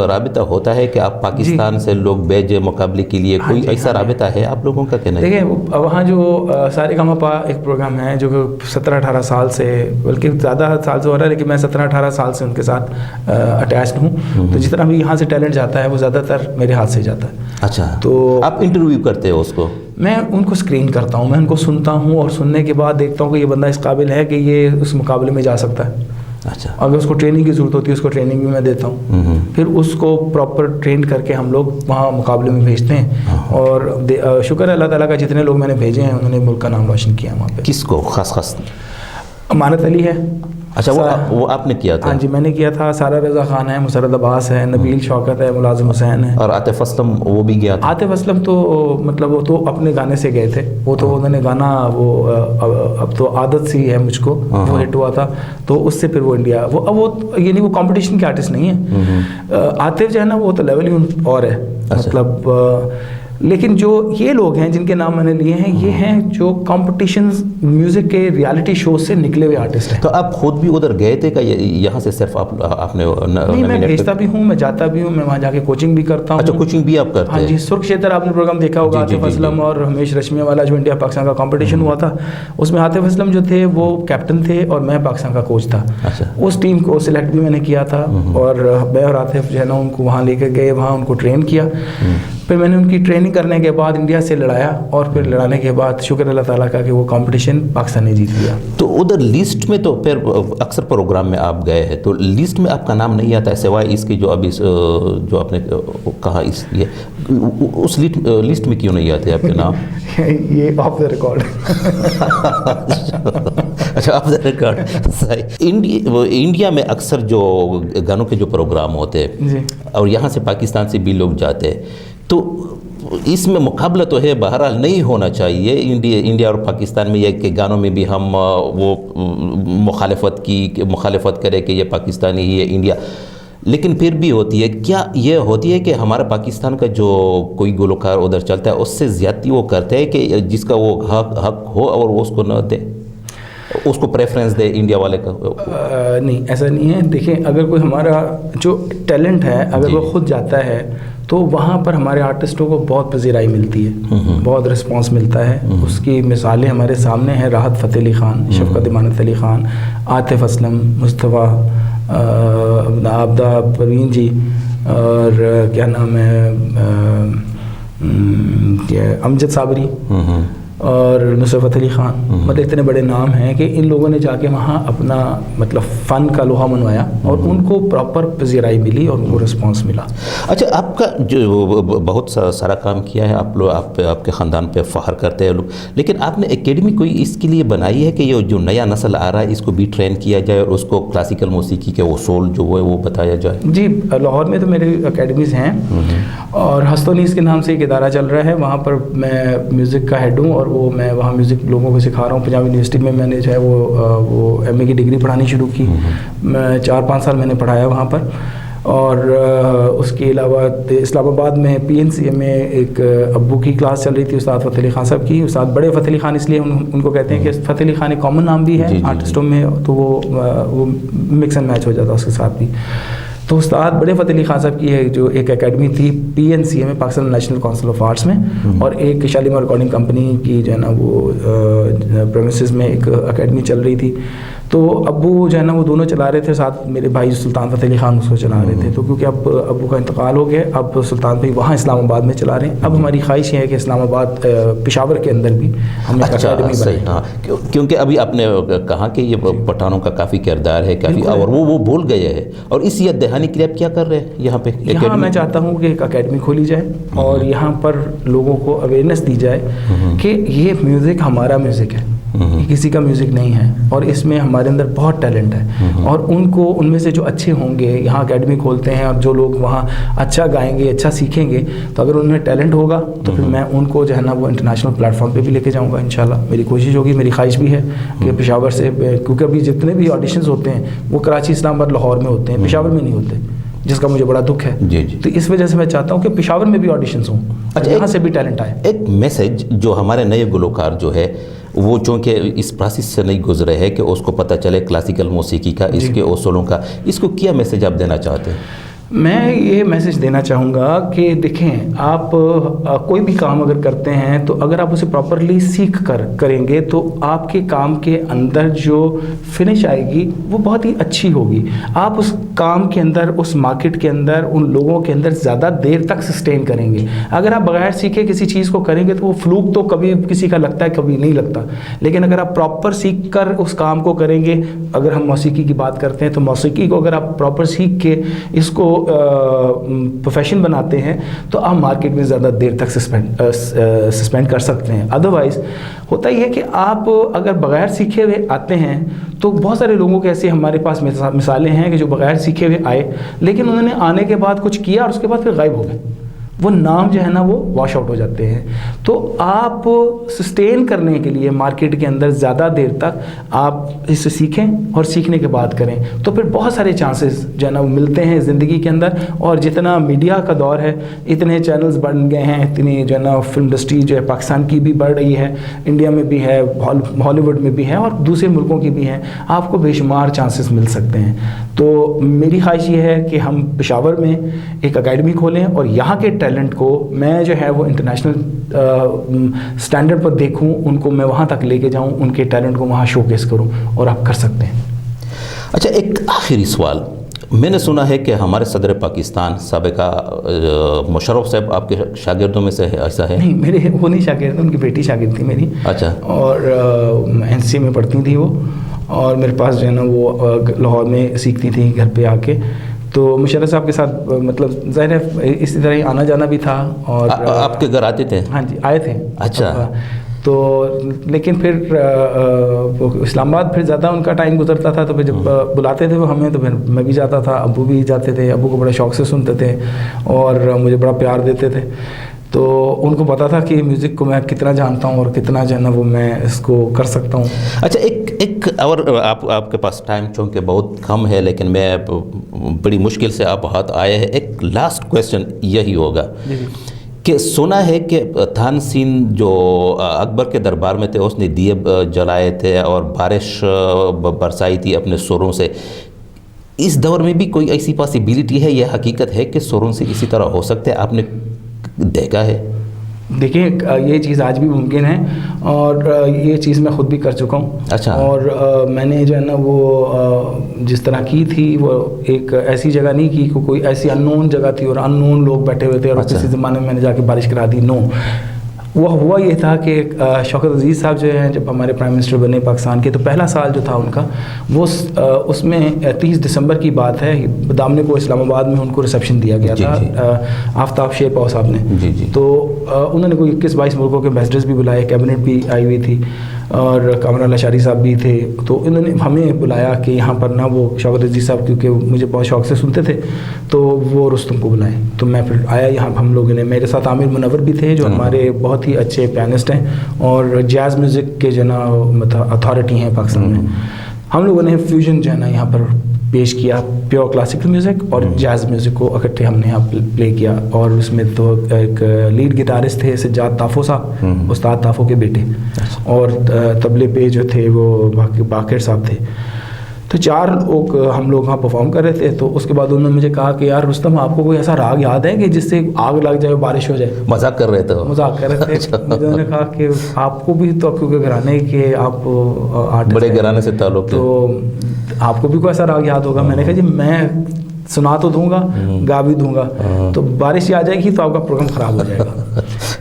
رابطہ ہوتا ہے کہ آپ پاکستان سے لوگ بیجے مقابلے کے لیے, کوئی ایسا رابطہ ہے آپ لوگوں کا کہنا ہے؟ دیکھیں وہاں جو سارے گاما پا ایک پروگرام ہے جو کہ 17-18 سال سے, بلکہ زیادہ سال سے ہو رہا ہے, لیکن میں 17-18 سال سے ان کے ساتھ اٹیچڈ ہوں. تو جتنا بھی یہاں سے ٹیلنٹ جاتا ہے وہ زیادہ تر میرے ہاتھ سے جاتا ہے. اچھا, تو آپ انٹرویو کرتے ہو اس کو؟ میں ان کو اسکرین کرتا ہوں, میں ان کو سنتا ہوں اور سننے کے بعد دیکھتا ہوں کہ یہ بندہ اس قابل ہے کہ یہ اس مقابلے میں جا سکتا ہے. اچھا, اگر اس کو ٹریننگ کی ضرورت ہوتی ہے اس کو ٹریننگ بھی میں دیتا ہوں. پھر اس کو پراپر ٹرین کر کے ہم لوگ وہاں مقابلے میں بھیجتے ہیں. اور شکر ہے اللہ تعالیٰ کا, جتنے لوگ میں نے بھیجے ہیں انہوں نے ملک کا نام روشن کیا وہاں پہ. کس کو خاص؟ امانت علی ہے. اچھا, وہ آپ نے کیا تھا؟ ہاں جی, میں نے کیا تھا. سارا رضا خان ہے, مسرت عباس ہے, نبیل شوکت ہے, ملازم حسین ہے, اور عاطف اسلم وہ بھی گیا تھا. عاطف اسلم تو مطلب وہ تو اپنے گانے سے گئے تھے. وہ تو انہوں نے گانا وہ اب تو عادت سی ہے مجھ کو, وہ ہٹ ہوا تھا, تو اس سے پھر وہ انڈیا وہ یعنی وہ کمپٹیشن کے آرٹسٹ نہیں ہیں. عاطف جو ہے نا وہ تو لیول ہی اور ہے. مطلب لیکن جو یہ لوگ ہیں جن کے نام میں نے لیے ہیں یہ ہیں جو کمپٹیشن میوزک کے ریالٹی شوز سے نکلے ہوئے آرٹسٹ ہیں. تو آپ خود بھی ادھر گئے تھے کہ یہاں سے صرف آپ نے؟ نہیں, میں بھیجتا بھی ہوں, میں جاتا بھی ہوں, میں وہاں جا کے کوچنگ بھی کرتا ہوں. اچھا, کوچنگ بھی آپ کرتے ہیں؟ ہاں جی. سرخ شیتر آپ نے پروگرام دیکھا ہوگا, عاطف اسلم اور رمیش رشمیہ والا جو انڈیا پاکستان کا کمپٹیشن ہوا تھا, اس میں عاطف اسلم جو تھے وہ کیپٹن تھے اور میں پاکستان کا کوچ تھا. اس ٹیم کو سلیکٹ بھی میں نے کیا تھا اور میں اور عاطف جو ہے نا ان کو وہاں لے کے گئے, وہاں ان کو ٹرین کیا. پھر میں نے ان کی ٹریننگ کرنے کے بعد انڈیا سے لڑایا اور پھر لڑانے کے بعد شکر اللہ تعالیٰ کا کہ وہ کمپٹیشن پاکستان نے جیت لیا. تو ادھر لسٹ میں تو پھر اکثر پروگرام میں آپ گئے ہیں تو لسٹ میں آپ کا نام نہیں آتا ہے سوائے اس کی جو ابھی جو آپ نے کہا اس اس لسٹ میں کیوں نہیں آتے آپ کے نام؟ یہ آف دا ریکارڈ. اچھا, آف دا ریکارڈ. انڈیا میں اکثر جو گانوں کے جو پروگرام ہوتے ہیں اور یہاں سے پاکستان سے بھی لوگ جاتے ہیں تو اس میں مقابلہ تو ہے, بہرحال نہیں ہونا چاہیے انڈیا اور پاکستان میں یہ کہ گانوں میں بھی ہم وہ مخالفت کرے کہ یہ پاکستانی ہی ہے انڈیا, لیکن پھر بھی ہوتی ہے. کیا یہ ہوتی ہے کہ ہمارا پاکستان کا جو کوئی گلوکار ادھر چلتا ہے اس سے زیادتی وہ کرتے ہیں کہ جس کا وہ حق ہو اور وہ اس کو نہ دے, اس کو پریفرنس دے انڈیا والے کا؟ نہیں, ایسا نہیں ہے. دیکھیں, اگر کوئی ہمارا جو ٹیلنٹ ہے اگر وہ خود جاتا ہے تو وہاں پر ہمارے آرٹسٹوں کو بہت پذیرائی ملتی ہے, بہت رسپانس ملتا ہے. اس کی مثالیں ہمارے سامنے ہیں, راحت فتح علی خان, شفقت امانت علی خان, عاطف اسلم, مصطفیٰ, عابدہ پروین جی, اور کیا نام ہے امجد صابری اور نصرت علی خان. مطلب اتنے بڑے نام ہیں کہ ان لوگوں نے جا کے وہاں اپنا مطلب فن کا لوہا منوایا اور ان کو پراپر پذیرائی ملی اور ان کو رسپانس ملا. اچھا, آپ کا جو بہت سارا کام کیا ہے, آپ لوگ آپ کے خاندان پہ فخر کرتے ہیں لوگ, لیکن آپ نے اکیڈمی کوئی اس کے لیے بنائی ہے کہ یہ جو نیا نسل آ رہا ہے اس کو بھی ٹرین کیا جائے اور اس کو کلاسیکل موسیقی کے اصول جو ہے وہ بتایا جائے؟ جی, لاہور میں تو میرے اکیڈمیز ہیں اور ہستونیس کے نام سے ایک ادارہ چل رہا ہے, وہاں پر میں میوزک کا ہیڈ ہوں اور وہ میں وہاں میوزک لوگوں کو سکھا رہا ہوں. پنجاب یونیورسٹی میں نے جو ہے وہ ایم اے کی ڈگری پڑھانی شروع کی. میں 4-5 سال میں نے پڑھایا وہاں پر. اور اس کے علاوہ اسلام آباد میں پی این سی اے میں ایک ابو کی کلاس چل رہی تھی, استاد فتح علی خان صاحب کی. استاد بڑے فتح علی خان اس لیے ان کو کہتے ہیں کہ فتح علی خان ایک کامن نام بھی ہے آرٹسٹوں میں, تو وہ مکس اینڈ میچ ہو جاتا ہے اس کے ساتھ بھی. تو استاد بڑے فتح علی خان صاحب کی ہے جو ایک اکیڈمی تھی پی این سی اے میں, Pakistan national council of arts میں, اور ایک شالیمار ریکارڈنگ کمپنی کی جو ہے نا وہ پریمیسز میں ایک اکیڈمی چل رہی تھی. تو ابو جو ہے نا وہ دونوں چلا رہے تھے, ساتھ میرے بھائی سلطان فتح علی خان اس کو چلا رہے تھے. تو کیونکہ اب ابو کا انتقال ہو گیا, اب سلطان بھائی وہاں اسلام آباد میں چلا رہے ہیں. اب ہماری خواہش یہ ہے کہ اسلام آباد پشاور کے اندر بھی ہم ایک اکیڈمی بنائیں. کیونکہ ابھی آپ نے کہا کہ یہ پٹھانوں کا کافی کردار ہے کافی, اور وہ بھول گئے ہیں, اور اس یاد دہانی کے لیے آپ کیا کر رہے ہیں یہاں پہ؟ یہاں میں چاہتا ہوں کہ ایک اکیڈمی کھولی جائے اور یہاں پر لوگوں کو اویئرنیس دی جائے کہ یہ میوزک ہمارا میوزک ہے, یہ کسی کا میوزک نہیں ہے, اور اس میں ہمارے اندر بہت ٹیلنٹ ہے. اور ان میں سے جو اچھے ہوں گے, یہاں اکیڈمی کھولتے ہیں اور جو لوگ وہاں اچھا گائیں گے, اچھا سیکھیں گے, تو اگر ان میں ٹیلنٹ ہوگا تو پھر میں ان کو جو ہے نا وہ انٹرنیشنل پلیٹ فارم پہ بھی لے کے جاؤں گا انشاءاللہ. میری کوشش ہوگی, میری خواہش بھی ہے کہ پشاور سے, کیونکہ ابھی جتنے بھی آڈیشنز ہوتے ہیں وہ کراچی, اسلام آباد, لاہور میں ہوتے ہیں, پشاور میں نہیں ہوتے, جس کا مجھے بڑا دکھ ہے. تو اس وجہ سے میں چاہتا ہوں کہ پشاور میں بھی آڈیشنز ہوں, یہاں سے بھی ٹیلنٹ آئے. ایک میسج جو ہمارے نئے گلوکار جو ہے وہ چونکہ اس پروسیس سے نہیں گزرے ہے کہ اس کو پتہ چلے کلاسیکل موسیقی کا, اس کے اصولوں کا, اس کو کیا میسج آپ دینا چاہتے ہیں؟ میں یہ میسج دینا چاہوں گا کہ دیکھیں, آپ کوئی بھی کام اگر کرتے ہیں تو اگر آپ اسے پراپرلی سیکھ کر کریں گے تو آپ کے کام کے اندر جو فنش آئے گی وہ بہت ہی اچھی ہوگی. آپ اس کام کے اندر, اس مارکیٹ کے اندر, ان لوگوں کے اندر زیادہ دیر تک سسٹین کریں گے. اگر آپ بغیر سیکھے کسی چیز کو کریں گے تو وہ فلوک تو کبھی کسی کا لگتا ہے, کبھی نہیں لگتا. لیکن اگر آپ پراپر سیکھ کر اس کام کو کریں گے, اگر ہم موسیقی کی بات کرتے ہیں تو موسیقی کو اگر آپ پراپر سیکھ کے اس کو پروفیشن بناتے ہیں تو آپ مارکیٹ میں زیادہ دیر تک سسپینڈ کر سکتے ہیں. ادروائز ہوتا یہ ہے کہ آپ اگر بغیر سیکھے ہوئے آتے ہیں تو بہت سارے لوگوں کے ایسے ہمارے پاس مثالیں ہیں کہ جو بغیر سیکھے ہوئے آئے لیکن انہوں نے آنے کے بعد کچھ کیا اور اس کے بعد پھر غائب ہو گئے. وہ نام جو ہے نا وہ واش آؤٹ ہو جاتے ہیں. تو آپ سسٹین کرنے کے لیے مارکیٹ کے اندر زیادہ دیر تک آپ اس سے سیکھیں اور سیکھنے کے بعد کریں, تو پھر بہت سارے چانسز جو ہے نا وہ ملتے ہیں زندگی کے اندر. اور جتنا میڈیا کا دور ہے, اتنے چینلز بن گئے ہیں, اتنی جو ہے نا فلم انڈسٹری جو ہے پاکستان کی بھی بڑھ رہی ہے, انڈیا میں بھی ہے, ہالی ووڈ میں بھی ہے, اور دوسرے ملکوں کی بھی ہے. آپ کو بے شمار چانسز مل سکتے ہیں. تو میری خواہش یہ ہے کہ ہم پشاور میں ایک اکیڈمی کھولیں اور یہاں کے ٹیلنٹ کو میں جو ہے وہ انٹرنیشنل سٹینڈرڈ پر دیکھوں, ان کو میں وہاں تک لے کے جاؤں, ان کے ٹیلنٹ کو وہاں شو کیس کروں, اور آپ کر سکتے ہیں. اچھا, ایک آخری سوال. میں نے سنا ہے کہ ہمارے صدر پاکستان سابقہ مشرف صاحب آپ کے شاگردوں میں سے ہے, ایسا ہے؟ نہیں, میرے وہ نہیں شاگرد تھے, ان کی بیٹی شاگرد تھی میری. اچھا. اور NC میں پڑھتی تھی وہ, اور میرے پاس جو ہے نا وہ لاہور میں سیکھتی تھی گھر پہ آ کے. تو مشرف صاحب کے ساتھ مطلب ظاہر ہے اسی طرح ہی آنا جانا بھی تھا. اور آپ کے گھر آتے تھے؟ ہاں جی, آئے تھے. اچھا. تو لیکن پھر اسلام آباد پھر زیادہ ان کا ٹائم گزرتا تھا, تو پھر جب بلاتے تھے وہ ہمیں تو پھر میں بھی جاتا تھا, ابو بھی جاتے تھے. ابو کو بڑے شوق سے سنتے تھے اور مجھے بڑا پیار دیتے تھے. تو ان کو پتا تھا کہ میوزک کو میں کتنا جانتا ہوں اور کتنا جو ہے نا وہ میں اس کو کر سکتا ہوں. اچھا, ایک اور آپ کے پاس ٹائم چونکہ بہت کم ہے, لیکن میں بڑی مشکل سے آپ ہاتھ آئے ہیں, ایک لاسٹ کویسچن یہی ہوگا کہ سنا ہے کہ تھان سین جو اکبر کے دربار میں تھے اس نے دیے جلائے تھے اور بارش برسائی تھی اپنے سروں سے. اس دور میں بھی کوئی ایسی پاسبلٹی ہے, یہ حقیقت ہے کہ سروں سے اسی طرح ہو سکتے ہیں؟ آپ نے دیکھا ہے؟ دیکھیں, یہ چیز آج بھی ممکن ہے, اور یہ چیز میں خود بھی کر چکا ہوں. اچھا. اور میں نے جو ہے نا وہ جس طرح کی تھی, وہ ایک ایسی جگہ نہیں کی, کوئی ایسی ان نون جگہ تھی اور ان نون لوگ بیٹھے ہوئے تھے, اور کسی زمانے میں میں نے جا کے بارش کرا دی. نو, وہ ہوا یہ تھا کہ شوکت عزیز صاحب جو ہیں جب ہمارے پرائم منسٹر بنے پاکستان کے, تو پہلا سال جو تھا ان کا وہ اس میں 30 دسمبر کی بات ہے, دامنے کو اسلام آباد میں ان کو ریسیپشن دیا گیا تھا آفتاب شیر پاؤ صاحب نے. تو انہوں نے کوئی 21-22 ملکوں کے ایمبیسڈرز بھی بلائے, کیبنٹ بھی آئی ہوئی تھی, اور کامران اشاری صاحب بھی تھے. تو انہوں نے ہمیں بلایا کہ یہاں پر نا وہ شوکت عزیز صاحب, کیونکہ مجھے بہت شوق سے سنتے تھے, تو وہ رستم کو بلائیں. تو میں پھر آیا یہاں, ہم لوگوں نے, میرے ساتھ عامر منور بھی تھے جو ہمارے بہت ہی اچھے پیانسٹ ہیں اور جاز میوزک کے جو ہے نا مطلب اتھارٹی ہیں پاکستان میں. ہم لوگوں نے فیوژن جو ہے نا یہاں پر پیش کیا, پیور کلاسیکل میوزک اور جاز میوزک کو اکٹھے ہم نے یہاں پلے کیا. اور اس میں تو ایک لیڈ گٹارسٹ تھے سجاد تافو صاحب, استاد تافو کے بیٹے, اور طبلے پہ جو تھے وہ باقر صاحب تھے. تو 4 لوگ ہم لوگ وہاں پرفارم کر رہے تھے. تو اس کے بعد انہوں نے مجھے کہا کہ یار رستم, آپ کو کوئی ایسا راگ یاد ہے کہ جس سے آگ لگ جائے, بارش ہو جائے؟ مذاق کر رہے تھے؟ مذاق کر رہے تھے. انہوں نے کہا کہ آپ کو بھی تو کیونکہ گھرانے کے آپ بڑے گھرانے سے تعلق, تو آپ کو بھی کوئی ایسا راگ یاد ہوگا. میں نے کہا جی میں سنا تو دوں گا, گا بھی دوں گا, تو بارش ہی آ جائے گی تو آپ کا پروگرام خراب ہو جائے گا.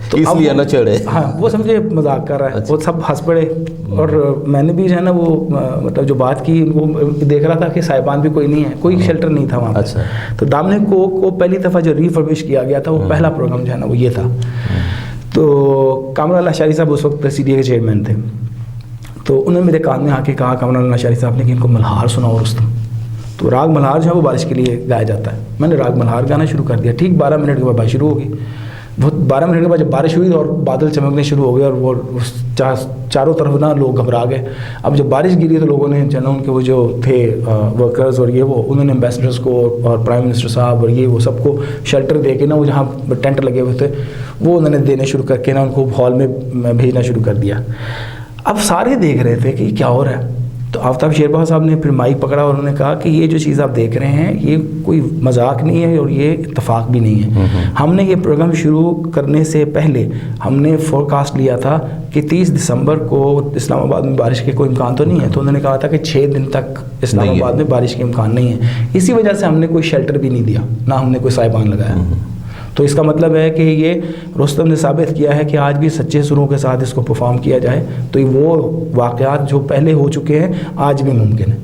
تو اس لیے نہ چڑھے. ہاں, وہ سمجھے مذاق کر رہا ہے, وہ سب ہنس پڑے. اور میں نے بھی جو ہے نا وہ مطلب جو بات کی, وہ دیکھ رہا تھا کہ صاحبان بھی کوئی نہیں ہے, کوئی شیلٹر نہیں تھا وہاں پہ. تو دامنے کو پہلی دفعہ جو ریفربش کیا گیا تھا, وہ پہلا پروگرام جو ہے نا وہ یہ تھا. تو کامران اشاری صاحب اس وقت CDA کے چیئرمین تھے. تو انہوں نے میرے کان میں آ کے کہا کامران اشاری صاحب نے کہ ان کو ملہار سناؤ رستم. تو راگ ملہار جو ہے وہ بارش کے لیے گایا جاتا ہے. میں نے راگ ملہار گانا شروع کر دیا. ٹھیک 12 منٹ کے بعد بارش شروع ہو گئی. وہ 12 منٹ کے بعد جب بارش ہوئی اور بادل چمکنے شروع ہو گئے, اور وہ چاروں طرف نا لوگ گھبرا گئے. اب جب بارش گری تو لوگوں نے جو نا ان کے وہ جو تھے ورکرز اور یہ وہ, انہوں نے ایمبیسڈرز کو اور پرائم منسٹر صاحب اور یہ وہ سب کو شیلٹر دے کے نا, وہ جہاں ٹینٹ لگے ہوئے تھے وہ انہوں نے دینے شروع کر کے نا ان کو ہال میں بھیجنا شروع کر دیا. اب سارے دیکھ رہے تھے کہ یہ کیا ہو رہا ہے. تو آفتاب شیرپا صاحب نے پھر مائک پکڑا اور انہوں نے کہا کہ یہ جو چیز آپ دیکھ رہے ہیں یہ کوئی مذاق نہیں ہے اور یہ اتفاق بھی نہیں ہے. ہم نے یہ پروگرام شروع کرنے سے پہلے ہم نے فورکاسٹ لیا تھا کہ 30 دسمبر کو اسلام آباد میں بارش کے کوئی امکان تو نہیں ہے. تو انہوں نے کہا تھا کہ 6 دن تک اسلام آباد میں بارش کے امکان نہیں ہے. اسی وجہ سے ہم نے کوئی شیلٹر بھی نہیں دیا, نہ ہم نے کوئی صاحبان لگایا. تو اس کا مطلب ہے کہ یہ رستم نے ثابت کیا ہے کہ آج بھی سچے سروں کے ساتھ اس کو پرفارم کیا جائے تو وہ واقعات جو پہلے ہو چکے ہیں آج بھی ممکن ہے.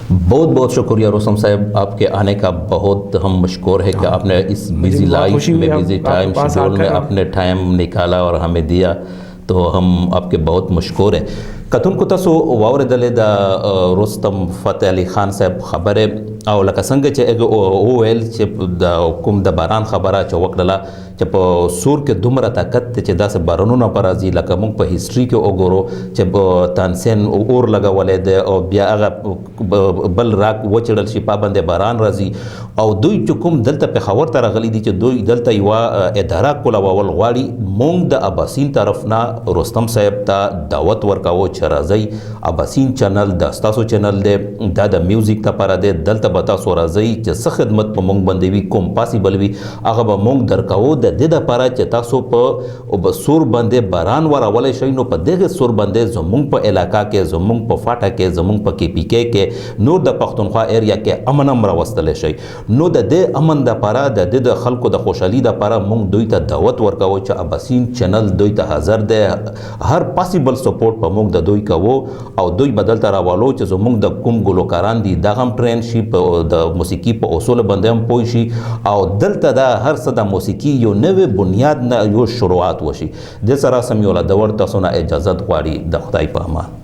بہت بہت شکریہ رستم صاحب, آپ کے آنے کا بہت ہم مشکور ہے کہ آپ نے اس بیزی لائف میں, بیزی ٹائم شیڈول میں اپنے ٹائم نکالا اور ہمیں دیا, تو ہم آپ کے بہت مشکور ہیں. کتن کو تاسو واوریدلې د رستم فتح علی خان صاحب خبره او لکه څنګه چې وویل چې د کوم د باران خبره چې وکړله چې په سور کې دومره طاقت دی چې داسې بارانونه په راځي لکه موږ په هسټري کې وګورو چې په تانسین اور لګولی دی او بیا هغه بل راک وچړل شي پابندې باران راځي او دوی چې کوم دلته پېښور ته راغلي دي چې دوی دلته یوه اداره کولول غواړي موږ د اباسین طرف نه رستم صاحب ته دعوت ورکوو چې راځئ اباسین چینل د ستاسو چینل دی دا د میوزیک لپاره دی دلته به تاسو راځئ چې څه خدمت په موږ باندې وي کوم پاسیبل وي هغه به موږ درکوو د دې دپاره چې تاسو په سور باندې باران وراولی شئ نو په دغه سور باندې زموږ په علاقه کې زموږ په فاټه کې زموږ په KPK کې نور د پښتونخوا ایریا کې امن هم راوستلی شئ نو د دې امن دپاره د دې د خلکو د خوشحالي دپاره موږ دوی ته دعوت ورکوو چې اباسین چینل دوی ته حاضر دی هر پاسیبل سپورټ په موږ د دوی کوو او دوی به دلته راولو چې زموږ د کوم ګلوکاران دي دغه هم ټرین شي د موسیقي په اصولو باندې هم پوه شي او دلته دا هر څه د موسیقي یو نوې بنیاد نه یو شروعات وشي د سره سم یو له دور تاسو نه اجازت غواړي د خدای په امان